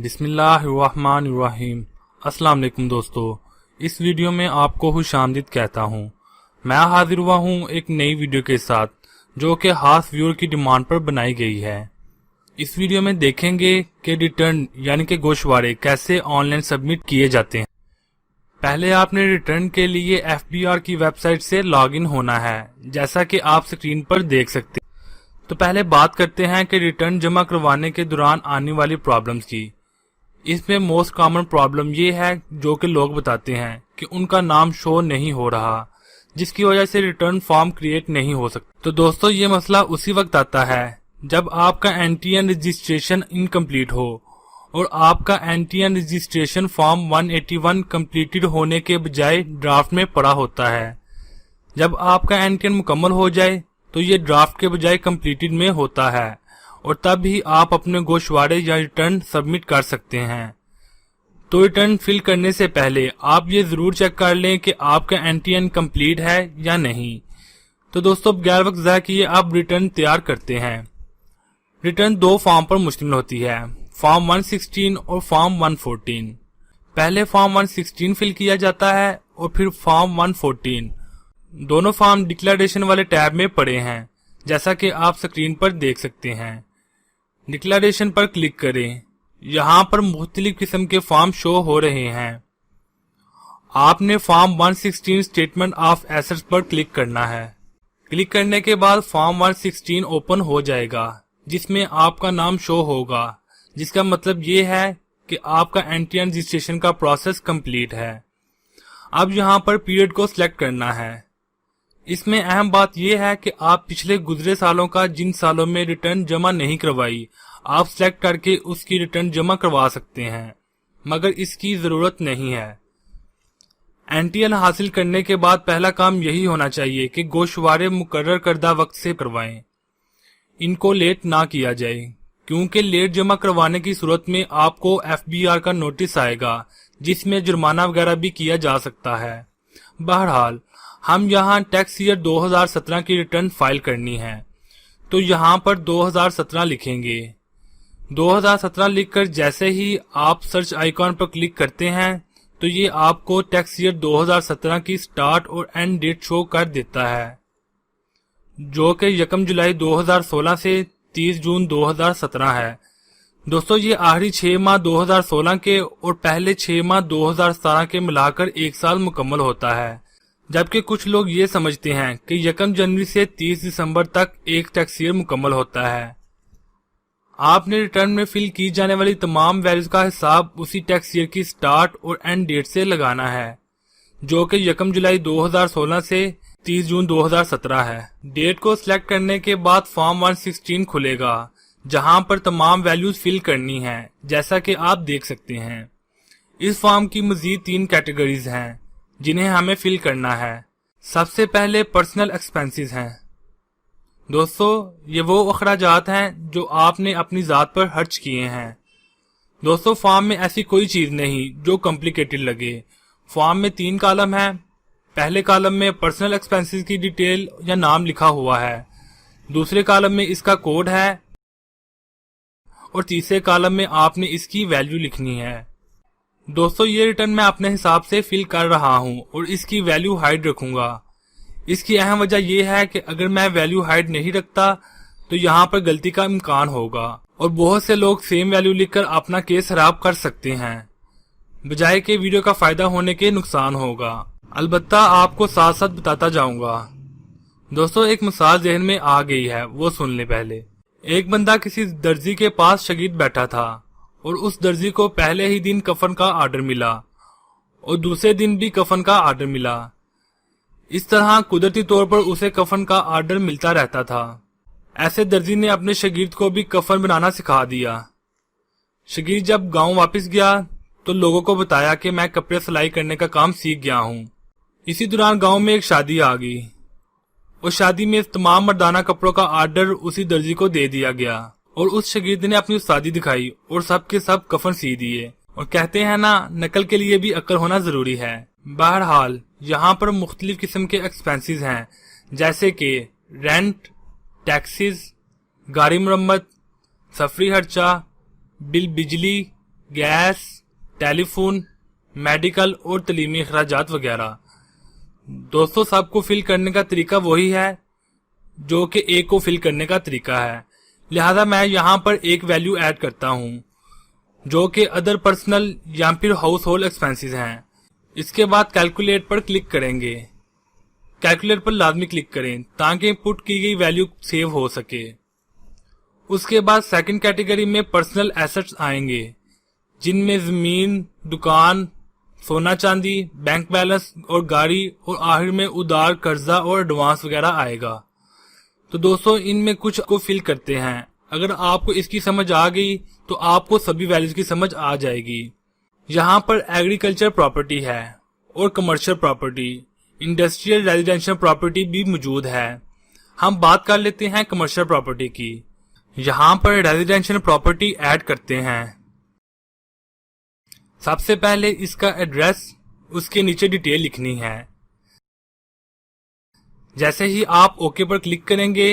बिस्मिल्लाहिर्रहमानिर्रहीम। अस्सलाम वालेकुम दोस्तों, इस वीडियो में आपको खुशामदीद कहता हूँ। मैं हाजिर हुआ हूँ एक नई वीडियो के साथ जो कि खास व्यूअर की डिमांड पर बनाई गई है। इस वीडियो में देखेंगे कि रिटर्न यानी कि गोशवारे कैसे ऑनलाइन सबमिट किए जाते हैं। पहले आपने रिटर्न के लिए FBR की वेबसाइट से लॉगिन होना है, जैसा कि आप स्क्रीन पर देख सकते हैं। तो पहले बात करते हैं कि रिटर्न जमा करवाने के दौरान आने वाली प्रॉब्लम्स की। इसमें मोस्ट कॉमन प्रॉब्लम ये है जो कि लोग बताते हैं कि उनका नाम शो नहीं हो रहा, जिसकी वजह से रिटर्न फॉर्म क्रिएट नहीं हो सकता। तो दोस्तों, ये मसला उसी वक्त आता है जब आपका NTN रजिस्ट्रेशन इनकम्प्लीट हो और आपका NTN रजिस्ट्रेशन फॉर्म 181 कम्प्लीटेड होने के बजाय ड्राफ्ट में पड़ा होता है। जब आपका NTN मुकम्मल हो जाए तो ये ड्राफ्ट के बजाय कम्प्लीटेड में होता है और तब ही आप अपने गोशवारे या रिटर्न सबमिट कर सकते हैं। तो रिटर्न फिल करने से पहले आप ये जरूर चेक कर लें कि आपका NTN कंप्लीट है या नहीं। तो दोस्तों, बगैर वक्त ज़ाया किए आप रिटर्न तैयार करते हैं। रिटर्न दो फॉर्म पर मुश्तमिल होती है, फॉर्म 116 और फॉर्म 114। पहले फॉर्म 116 फिल किया जाता है और फिर फॉर्म 114। दोनों फॉर्म डिक्लेरेशन वाले टैब में पड़े हैं, जैसा कि आप स्क्रीन पर देख सकते हैं। डिक्लेरेशन पर क्लिक करें। यहाँ पर मुख्तलिफ किस्म के फॉर्म शो हो रहे हैं। आपने फॉर्म 116 स्टेटमेंट ऑफ एसेट्स पर क्लिक करना है। क्लिक करने के बाद फॉर्म 116 ओपन हो जाएगा, जिसमें आपका नाम शो होगा, जिसका मतलब ये है कि आपका NTN रजिस्ट्रेशन का प्रोसेस कंप्लीट है। अब यहाँ पर पीरियड को सिलेक्ट करना है। इसमें अहम बात यह है कि आप पिछले गुजरे सालों का जिन सालों में रिटर्न जमा नहीं करवाई, आप सिलेक्ट करके उसकी रिटर्न जमा करवा सकते हैं, मगर इसकी जरूरत नहीं है। NTN हासिल करने के बाद पहला काम यही होना चाहिए कि गोशवारे मुकर्रर करदा वक्त से करवाएं। इनको लेट ना किया जाए, क्योंकि लेट जमा करवाने की सूरत में आपको FBR का नोटिस आएगा, जिसमें जुर्माना वगैरह भी किया जा सकता है। बहरहाल, हम यहाँ टैक्स ईयर 2017 की रिटर्न फाइल करनी है, तो यहाँ पर 2017 लिखेंगे। 2017 लिखकर जैसे ही आप सर्च आइकॉन पर क्लिक करते हैं तो ये आपको टैक्स ईयर 2017 की स्टार्ट और एंड डेट शो कर देता है, जो कि 1 जुलाई 2016 से 30 जून 2017 है। दोस्तों, ये आखिरी 6 माह 2016 के और पहले 6 माह 2017 के मिलाकर 1 साल मुकम्मल होता है। जबकि कुछ लोग ये समझते हैं कि 1 जनवरी से 30 दिसंबर तक एक टैक्स ईयर मुकम्मल होता है। आपने रिटर्न में फिल की जाने वाली तमाम वैल्यूज का हिसाब उसी टैक्स ईयर की स्टार्ट और एंड डेट से लगाना है, जो कि 1 जुलाई 2016 से 30 जून 2017 है। डेट को सिलेक्ट करने के बाद फॉर्म 116 खुलेगा, जहां पर तमाम वैल्यूज फिल करनी है, जैसा कि आप देख सकते हैं। इस फॉर्म की मजीद 3 कैटेगरीज हैं जिन्हें हमें फिल करना है। सबसे पहले पर्सनल एक्सपेंसेस हैं। दोस्तों, ये वो अखराजात हैं जो आपने अपनी जात पर खर्च किए हैं। दोस्तों, फॉर्म में ऐसी कोई चीज नहीं जो कॉम्प्लिकेटेड लगे। फॉर्म में 3 कॉलम हैं। पहले कॉलम में पर्सनल एक्सपेंसेस की डिटेल या नाम लिखा हुआ है, दूसरे कॉलम में इसका कोड है और तीसरे कॉलम में आपने इसकी वैल्यू लिखनी है। दोस्तों, ये रिटर्न मैं अपने हिसाब से फिल कर रहा हूँ और इसकी वैल्यू हाइड रखूंगा। इसकी अहम वजह यह है कि अगर मैं वैल्यू हाइड नहीं रखता तो यहाँ पर गलती का इम्कान होगा और बहुत से लोग सेम वैल्यू लिखकर अपना केस खराब कर सकते हैं, बजाय के वीडियो का फायदा होने के नुकसान होगा। अलबत्ता आपको साथ साथ बताता जाऊंगा। दोस्तों, एक मिसाल जहन में आ गई है, वो सुन ले पहले। एक बंदा किसी दर्जी के पास शगीद बैठा था और उस दर्जी को पहले ही दिन कफन का आर्डर मिला और दूसरे दिन भी कफन का आर्डर मिला। इस तरह कुदरती तौर पर उसे कफन का आर्डर मिलता रहता था। ऐसे दर्जी ने अपने शागिर्द को भी कफन बनाना सिखा दिया। शागिर्द जब गांव वापस गया तो लोगों को बताया कि मैं कपड़े सिलाई करने का काम सीख गया हूँ। इसी दौरान गांव में एक शादी आ गई और शादी में तमाम मर्दाना कपड़ों का आर्डर उसी दर्जी को दे दिया गया और उस शागिर्द ने अपनी उस्तादी दिखाई और सब के सब कफन सी दिए। और कहते हैं ना, नकल के लिए भी अक्ल होना जरूरी है। बहरहाल, यहाँ पर मुख्तलिफ किस्म के एक्सपेंसेस हैं, जैसे कि रेंट, टैक्सेस, गाड़ी मरम्मत, सफरी खर्चा, बिल बिजली, गैस, टेलीफोन, मेडिकल और तलीमी अखराजात वगैरह। दोस्तों, सबको फिल करने का तरीका वही है जो कि ए को फिल करने का तरीका है, लिहाजा मैं यहाँ पर एक वैल्यू ऐड करता हूँ जो कि अदर पर्सनल या फिर हाउस होल्ड एक्सपेंसेस हैं। इसके बाद कैलकुलेट पर क्लिक करेंगे। कैलकुलेट पर लाजमी क्लिक करें ताकि पुट की गई वैल्यू सेव हो सके। उसके बाद सेकंड कैटेगरी में पर्सनल एसेट्स आएंगे जिनमें जमीन, दुकान, सोना चांदी, बैंक बैलेंस और गाड़ी, और आखिर में उधार, कर्जा और एडवांस वगैरह आएगा। तो दोस्तों, इनमें कुछ को फिल करते हैं। अगर आपको इसकी समझ आ गई तो आपको सभी वैल्यूज की समझ आ जाएगी। यहाँ पर एग्रीकल्चर प्रॉपर्टी है और commercial property, industrial residential property भी मौजूद है। हम बात कर लेते हैं कमर्शियल प्रॉपर्टी की। यहाँ पर रेजिडेंशियल प्रॉपर्टी ऐड करते हैं। सबसे पहले इसका एड्रेस, उसके नीचे डिटेल लिखनी है। जैसे ही आप ओके पर क्लिक करेंगे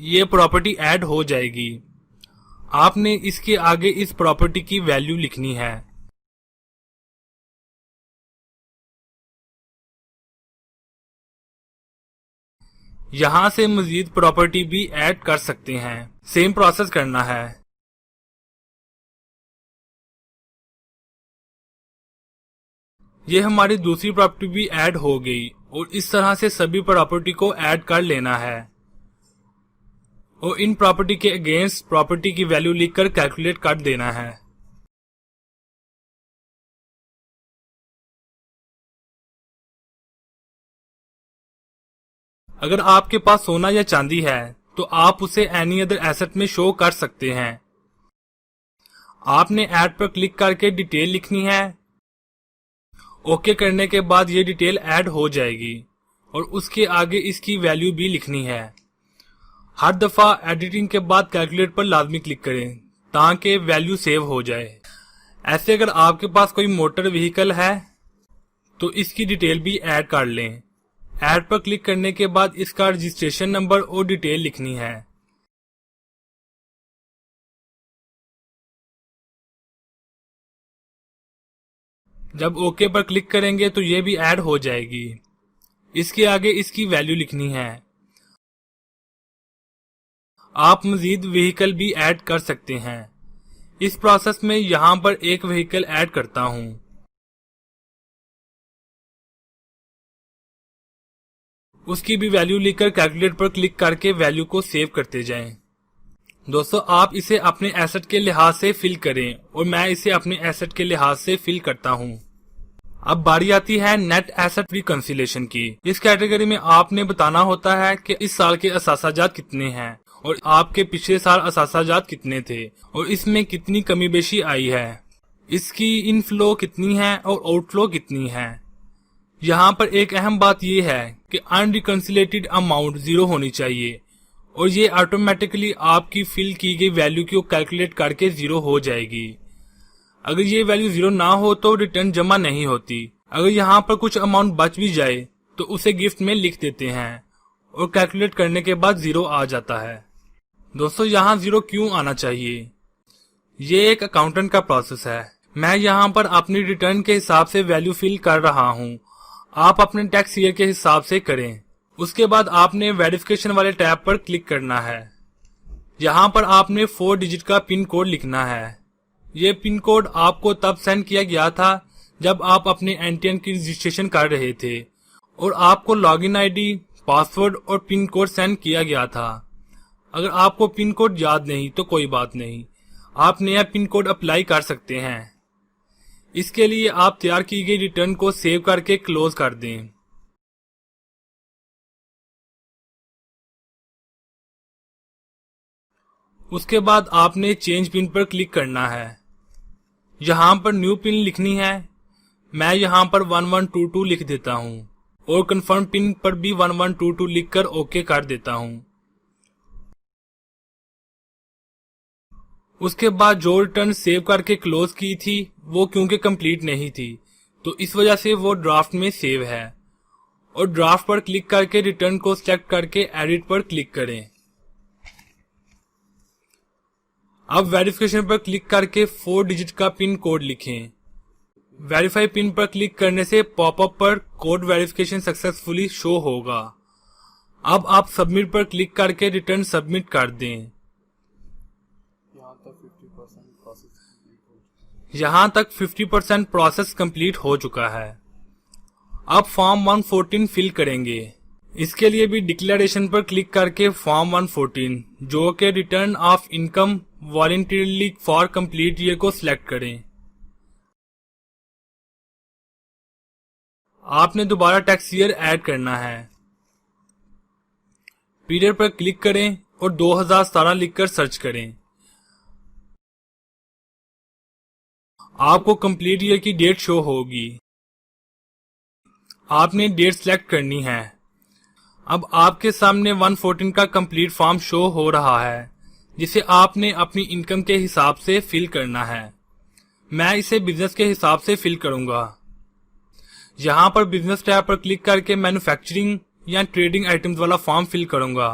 ये प्रॉपर्टी ऐड हो जाएगी। आपने इसके आगे इस प्रॉपर्टी की वैल्यू लिखनी है। यहां से मजीद प्रॉपर्टी भी ऐड कर सकते हैं। सेम प्रोसेस करना है। ये हमारी दूसरी प्रॉपर्टी भी ऐड हो गई और इस तरह से सभी प्रॉपर्टी को ऐड कर लेना है और इन प्रॉपर्टी के अगेंस्ट प्रॉपर्टी की वैल्यू लिखकर कैलकुलेट कर देना है। अगर आपके पास सोना या चांदी है तो आप उसे एनी अदर एसेट में शो कर सकते हैं। आपने ऐड पर क्लिक करके डिटेल लिखनी है। ओके करने के बाद ये डिटेल ऐड हो जाएगी और उसके आगे इसकी वैल्यू भी लिखनी है। हर दफा एडिटिंग के बाद कैलकुलेट पर लाजमी क्लिक करें ताकि वैल्यू सेव हो जाए। ऐसे अगर आपके पास कोई मोटर व्हीकल है तो इसकी डिटेल भी ऐड कर लें। ऐड पर क्लिक करने के बाद इसका रजिस्ट्रेशन नंबर और डिटेल लिखनी है। जब ओके पर क्लिक करेंगे तो ये भी ऐड हो जाएगी। इसके आगे इसकी वैल्यू लिखनी है। आप मजीद व्हीकल भी ऐड कर सकते हैं। इस प्रोसेस में यहां पर एक व्हीकल ऐड करता हूं। उसकी भी वैल्यू लिखकर कैलकुलेट पर क्लिक करके वैल्यू को सेव करते जाएं। दोस्तों, आप इसे अपने एसेट के लिहाज से फिल करें और मैं इसे अपने एसेट के लिहाज से फिल करता हूं। अब बारी आती है नेट एसेट रिकंसिलेशन की। इस कैटेगरी में आपने बताना होता है कि इस साल के असासाजात कितने हैं और आपके पिछले साल असासाजात कितने थे और इसमें कितनी कमी बेशी आई है, इसकी इनफ्लो कितनी है और आउटफ्लो कितनी है। यहाँ पर एक अहम बात यह है कि अनरिकंसिलेटेड अमाउंट 0 होनी चाहिए और ये ऑटोमेटिकली आपकी फिल की गई वैल्यू को कैलकुलेट करके 0 हो जाएगी। अगर ये वैल्यू 0 ना हो तो रिटर्न जमा नहीं होती। अगर यहाँ पर कुछ अमाउंट बच भी जाए तो उसे गिफ्ट में लिख देते हैं और कैलकुलेट करने के बाद 0 आ जाता है। दोस्तों, यहाँ 0 क्यों आना चाहिए? ये एक अकाउंटेंट का प्रोसेस है। मैं यहाँ पर अपनी रिटर्न के हिसाब से वैल्यू फिल कर रहा हूँ। आप अपने टैक्स ईयर के हिसाब से करें। उसके बाद आपने वेरिफिकेशन वाले टैब पर क्लिक करना है। यहाँ पर आपने 4 डिजिट का पिन कोड लिखना है। ये पिन कोड आपको तब सेंड किया गया था जब आप अपने एनटीएन की रजिस्ट्रेशन कर रहे थे और आपको लॉगिन आईडी, पासवर्ड और पिन कोड सेंड किया गया था। अगर आपको पिन कोड याद नहीं तो कोई बात नहीं, आप नया पिन कोड अप्लाई कर सकते हैं। इसके लिए आप तैयार की गई रिटर्न को सेव करके क्लोज कर दें। उसके बाद आपने चेंज पिन पर क्लिक करना है। यहाँ पर न्यू पिन लिखनी है। मैं यहाँ पर 1122 लिख देता हूँ और कंफर्म पिन पर भी 1122 लिखकर ओके कर देता हूँ। उसके बाद जो रिटर्न सेव करके क्लोज की थी वो क्योंकि कंप्लीट नहीं थी तो इस वजह से वो ड्राफ्ट में सेव है और ड्राफ्ट पर क्लिक करके रिटर्न को सिलेक्ट करके एडिट पर क्लिक करें। अब वेरिफिकेशन पर क्लिक करके 4 डिजिट का पिन कोड लिखें। वेरीफाई पिन पर क्लिक करने से पॉपअप पर कोड वेरिफिकेशन सक्सेसफुली शो होगा। अब आप सबमिट पर क्लिक करके रिटर्न सबमिट कर दें। यहाँ तक 50% प्रोसेस कंप्लीट हो चुका है। अब फॉर्म 114 फिल करेंगे। इसके लिए भी डिक्लेरेशन पर क्लिक करके फॉर्म 114 जो कि return of income voluntarily for complete year को सिलेक्ट करें। आपने दोबारा टैक्स ईयर ऐड करना है। पीरियड पर क्लिक करें और 2017 लिखकर सर्च करें। आपको कंप्लीट ईयर की डेट शो होगी। आपने डेट सिलेक्ट करनी है। अब आपके सामने 114 का कंप्लीट फॉर्म शो हो रहा है जिसे आपने अपनी इनकम के हिसाब से फिल करना है। मैं इसे बिजनेस के हिसाब से फिल करूंगा। यहाँ पर बिजनेस टैब पर क्लिक करके मैन्युफैक्चरिंग या ट्रेडिंग आइटम्स वाला फॉर्म फिल करूंगा।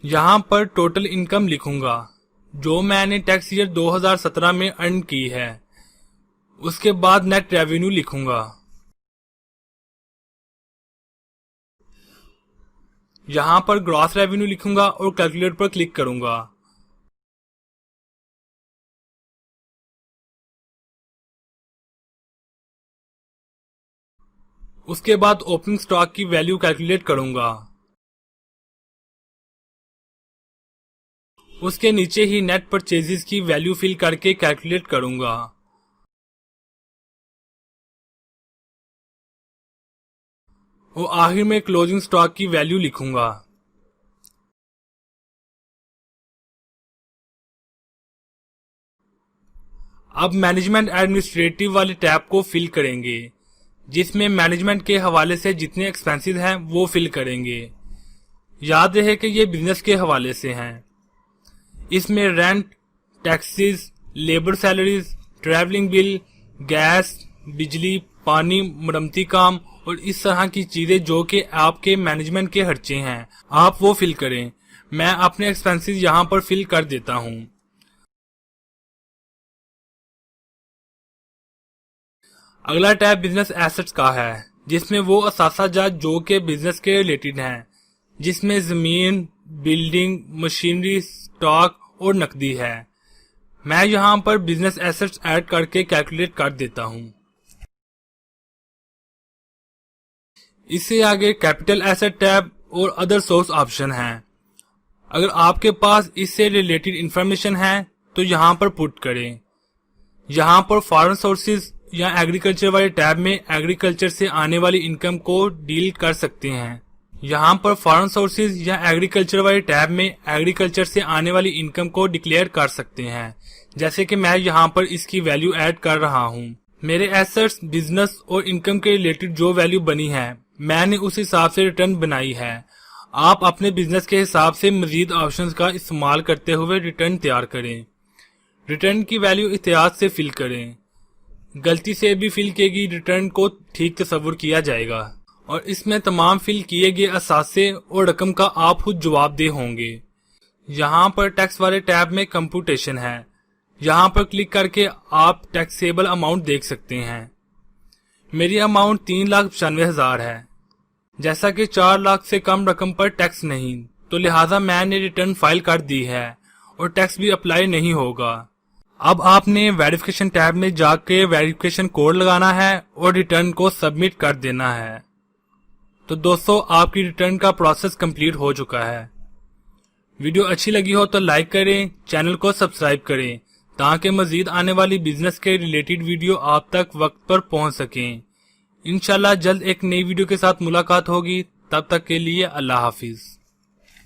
यहाँ पर टोटल इनकम लिखूंगा जो मैंने टैक्स ईयर 2017 में अर्न की है। उसके बाद नेट रेवेन्यू लिखूंगा। यहाँ पर ग्रॉस रेवेन्यू लिखूंगा और कैलकुलेट पर क्लिक करूंगा। उसके बाद ओपनिंग स्टॉक की वैल्यू कैलकुलेट करूंगा। उसके नीचे ही नेट परचेजेस की वैल्यू फिल करके कैलकुलेट करूंगा। और आखिर में क्लोजिंग स्टॉक की वैल्यू लिखूंगा। अब मैनेजमेंट एडमिनिस्ट्रेटिव वाले टैब को फिल करेंगे जिसमें मैनेजमेंट के हवाले से जितने एक्सपेंसेस हैं वो फिल करेंगे। याद रहे कि ये बिजनेस के हवाले से हैं। इसमें rent, taxes, labour salaries, travelling bill, gas, बिजली, पानी, मरम्मती काम और इस तरह की चीजें जो कि आपके मैनेजमेंट के खर्चे हैं आप वो फिल करें। मैं अपने एक्सपेंसेस यहाँ पर फिल कर देता हूँ। अगला टैब बिजनेस एसेट्स का है जिसमें वो असासाजात जो कि बिजनेस के रिलेटेड हैं जिसमें जमीन, बिल्डिंग, मशीनरी, स्टॉक और नकदी है। मैं यहाँ पर बिजनेस एसेट्स ऐड करके कैलकुलेट कर देता हूँ। इससे आगे कैपिटल एसेट टैब और अदर सोर्स ऑप्शन है। अगर आपके पास इससे रिलेटेड इंफॉर्मेशन है तो यहाँ पर पुट करें। यहाँ पर फॉरेन सोर्सेज या एग्रीकल्चर वाले टैब में एग्रीकल्चर से आने वाली इनकम को डील कर सकते हैं। यहाँ पर फॉरेन सोर्सेज या एग्रीकल्चर वाले टैब में एग्रीकल्चर से आने वाली इनकम को डिक्लेयर कर सकते हैं। जैसे कि मैं यहाँ पर इसकी वैल्यू ऐड कर रहा हूँ। मेरे एसेट्स, बिजनेस और इनकम के रिलेटेड जो वैल्यू बनी है मैंने उस हिसाब से रिटर्न बनाई है। आप अपने बिजनेस के हिसाब से मजीद ऑप्शंस का इस्तेमाल करते हुए रिटर्न तैयार करें। रिटर्न की वैल्यू एहतियात से फिल करें। गलती से भी फिल किए गई रिटर्न को ठीक तस्वुर किया जाएगा और इसमें तमाम फिल किए गए असासे और रकम का आप खुद जवाबदेह होंगे। यहाँ पर टैक्स वाले टैब में कंप्यूटेशन है। यहाँ पर क्लिक करके आप टैक्सेबल अमाउंट देख सकते हैं। मेरी अमाउंट 3,95,000 है। जैसा कि 4 लाख से कम रकम पर टैक्स नहीं, तो लिहाजा मैंने रिटर्न फाइल कर दी है और टैक्स भी अप्लाई नहीं होगा। अब आपने वेरिफिकेशन टैब में जाके वेरिफिकेशन कोड लगाना है और रिटर्न को सबमिट कर देना है। तो दोस्तों आपकी रिटर्न का प्रोसेस कंप्लीट हो चुका है। वीडियो अच्छी लगी हो तो लाइक करें, चैनल को सब्सक्राइब करें ताकि मजीद आने वाली बिजनेस के रिलेटेड वीडियो आप तक वक्त पर पहुंच सकें। इंशाल्लाह जल्द एक नई वीडियो के साथ मुलाकात होगी। तब तक के लिए अल्लाह हाफिज।